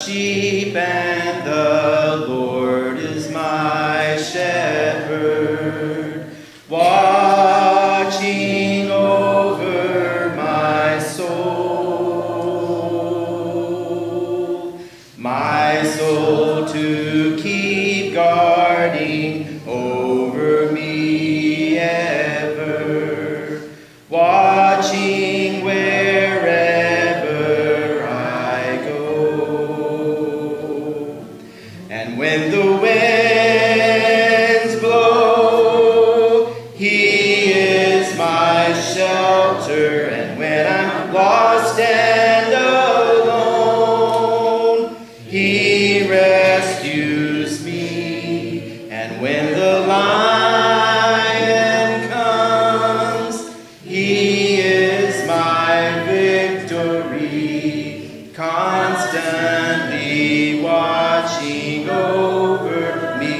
sheep, and the Lord is my shepherd, watching over my soul to keep guarding over me ever, watching wherever I go. And when the winds blow, He is my shelter, and when I'm lost and alone, He rescues me. And when the lion comes, He is my victory, constantly watching over me.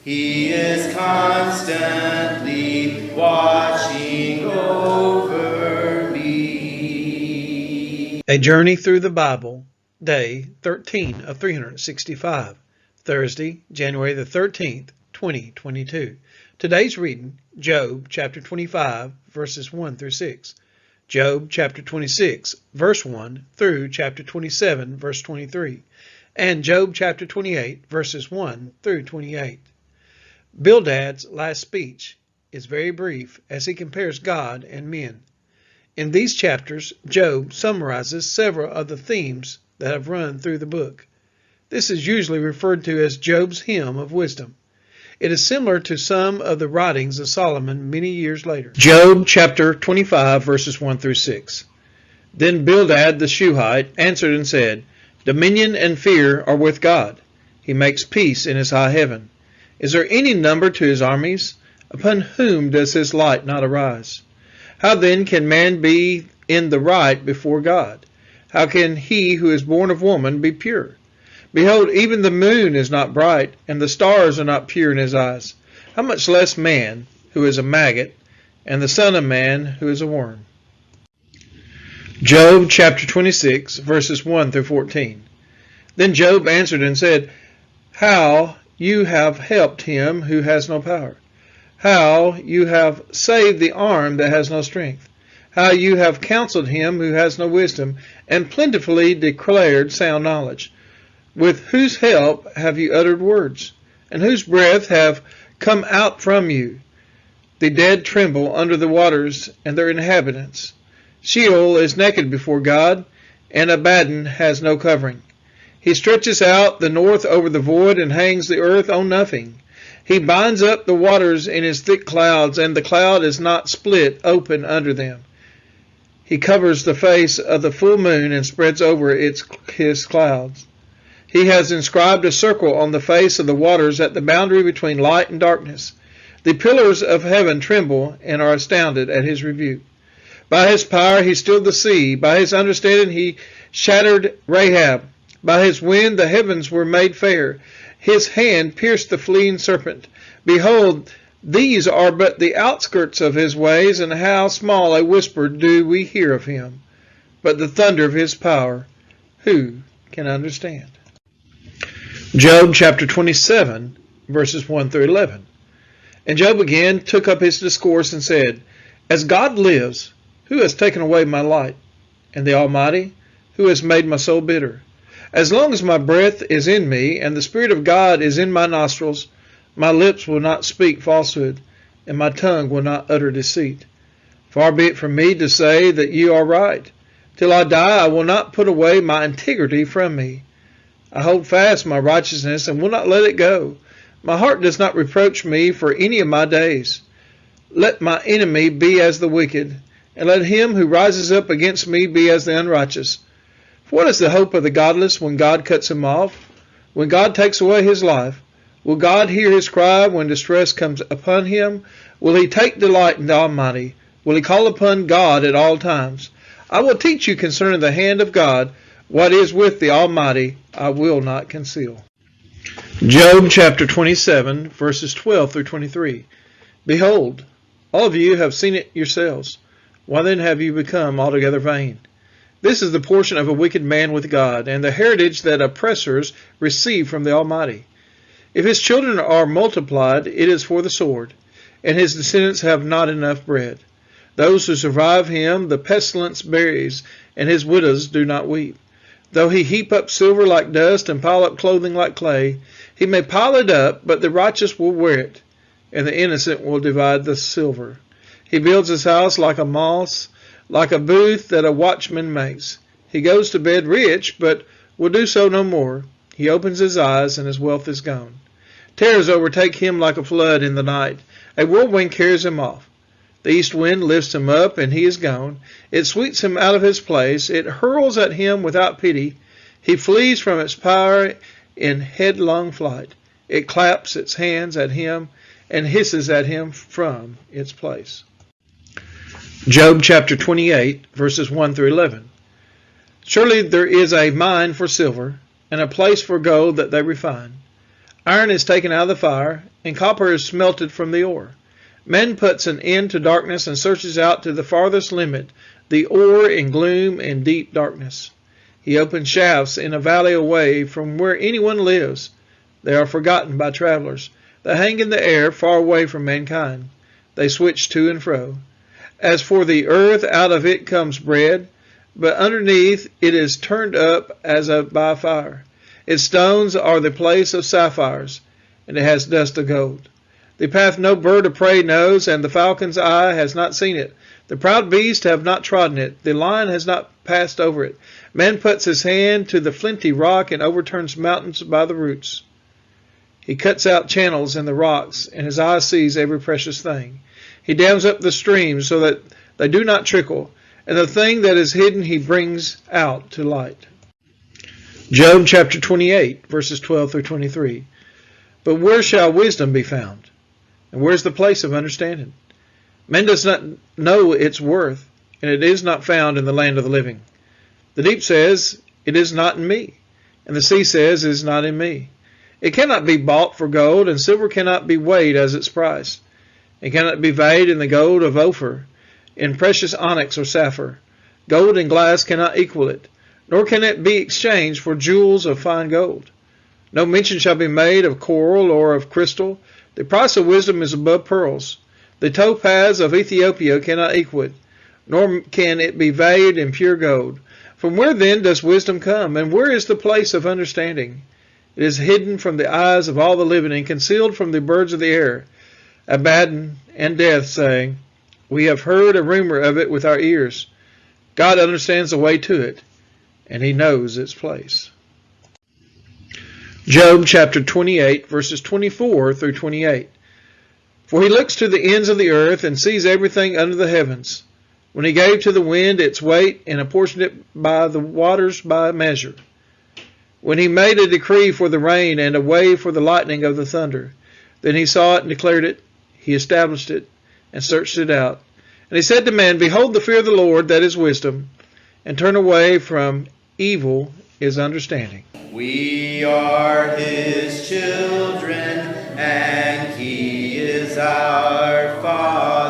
He is constantly watching over me. A Journey Through the Bible, Day 13 of 365, Thursday, January the 13th, 2022. Today's reading, Job chapter 25, verses 1 through 6. Job chapter 26, verse 1 through chapter 27, verse 23. And Job chapter 28, verses 1 through 28. Bildad's last speech is very brief as he compares God and men. In these chapters, Job summarizes several of the themes that have run through the book. This is usually referred to as Job's hymn of wisdom. It is similar to some of the writings of Solomon many years later. Job chapter 25, verses 1 through 6. Then Bildad the Shuhite answered and said, Dominion and fear are with God. He makes peace in his high heaven. Is there any number to his armies? Upon whom does his light not arise? How then can man be in the right before God? How can he who is born of woman be pure? Behold, even the moon is not bright, and the stars are not pure in his eyes. How much less man, who is a maggot, and the son of man, who is a worm? Job chapter 26, verses 1 through 14. Then Job answered and said, How you have helped him who has no power. How you have saved the arm that has no strength. How you have counseled him who has no wisdom, and plentifully declared sound knowledge. With whose help have you uttered words, and whose breath have come out from you? The dead tremble under the waters and their inhabitants. Sheol is naked before God, and Abaddon has no covering. He stretches out the north over the void and hangs the earth on nothing. He binds up the waters in his thick clouds, and the cloud is not split open under them. He covers the face of the full moon and spreads over his clouds. He has inscribed a circle on the face of the waters at the boundary between light and darkness. The pillars of heaven tremble and are astounded at his rebuke. By his power he stilled the sea. By his understanding he shattered Rahab. By his wind the heavens were made fair. His hand pierced the fleeing serpent. Behold, these are but the outskirts of his ways, and how small a whisper do we hear of him. But the thunder of his power, who can understand? Job chapter 27, verses 1 through 11. And Job again took up his discourse and said, As God lives, who has taken away my light? And the Almighty, who has made my soul bitter? As long as my breath is in me, and the Spirit of God is in my nostrils, my lips will not speak falsehood, and my tongue will not utter deceit. Far be it from me to say that you are right. Till I die, I will not put away my integrity from me. I hold fast my righteousness and will not let it go. My heart does not reproach me for any of my days. Let my enemy be as the wicked, and let him who rises up against me be as the unrighteous. For what is the hope of the godless when God cuts him off? When God takes away his life? Will God hear his cry when distress comes upon him? Will he take delight in the Almighty? Will he call upon God at all times? I will teach you concerning the hand of God. What is with the Almighty, I will not conceal. Job chapter 27, verses 12 through 23. Behold, all of you have seen it yourselves. Why then have you become altogether vain? This is the portion of a wicked man with God, and the heritage that oppressors receive from the Almighty. If his children are multiplied, it is for the sword, and his descendants have not enough bread. Those who survive him the pestilence buries, and his widows do not weep. Though he heap up silver like dust and pile up clothing like clay, he may pile it up, but the righteous will wear it, and the innocent will divide the silver. He builds his house like a moss, like a booth that a watchman makes. He goes to bed rich, but will do so no more. He opens his eyes, and his wealth is gone. Terrors overtake him like a flood in the night. A whirlwind carries him off. The east wind lifts him up, and he is gone. It sweeps him out of his place. It hurls at him without pity. He flees from its power in headlong flight. It claps its hands at him and hisses at him from its place. Job chapter 28, verses 1 through 11. Surely there is a mine for silver, and a place for gold that they refine. Iron is taken out of the fire, and copper is smelted from the ore. Man puts an end to darkness and searches out to the farthest limit, the ore in gloom and deep darkness. He opens shafts in a valley away from where anyone lives. They are forgotten by travelers. They hang in the air far away from mankind. They switch to and fro. As for the earth, out of it comes bread, but underneath it is turned up as by fire. Its stones are the place of sapphires, and it has dust of gold. The path no bird of prey knows, and the falcon's eye has not seen it. The proud beast have not trodden it. The lion has not passed over it. Man puts his hand to the flinty rock and overturns mountains by the roots. He cuts out channels in the rocks, and his eye sees every precious thing. He dams up the streams so that they do not trickle, and the thing that is hidden he brings out to light. Job chapter 28, verses 12 through 23. But where shall wisdom be found? And where is the place of understanding? Man does not know its worth, and it is not found in the land of the living. The deep says, it is not in me, and the sea says, it is not in me. It cannot be bought for gold, and silver cannot be weighed as its price. It cannot be valued in the gold of Ophir, in precious onyx or sapphire. Gold and glass cannot equal it, nor can it be exchanged for jewels of fine gold. No mention shall be made of coral or of crystal. The price of wisdom is above pearls. The topaz of Ethiopia cannot equal it, nor can it be valued in pure gold. From where then does wisdom come, and where is the place of understanding? It is hidden from the eyes of all the living, and concealed from the birds of the air. Abaddon and Death say, we have heard a rumor of it with our ears. God understands the way to it, and he knows its place. Job chapter 28, verses 24 through 28. For he looks to the ends of the earth and sees everything under the heavens. When he gave to the wind its weight and apportioned it by the waters by measure. When he made a decree for the rain and a way for the lightning of the thunder. Then he saw it and declared it. He established it and searched it out. And he said to man, behold, the fear of the Lord, that is wisdom, and turn away from evil is understanding. We are his children, and he is our Father.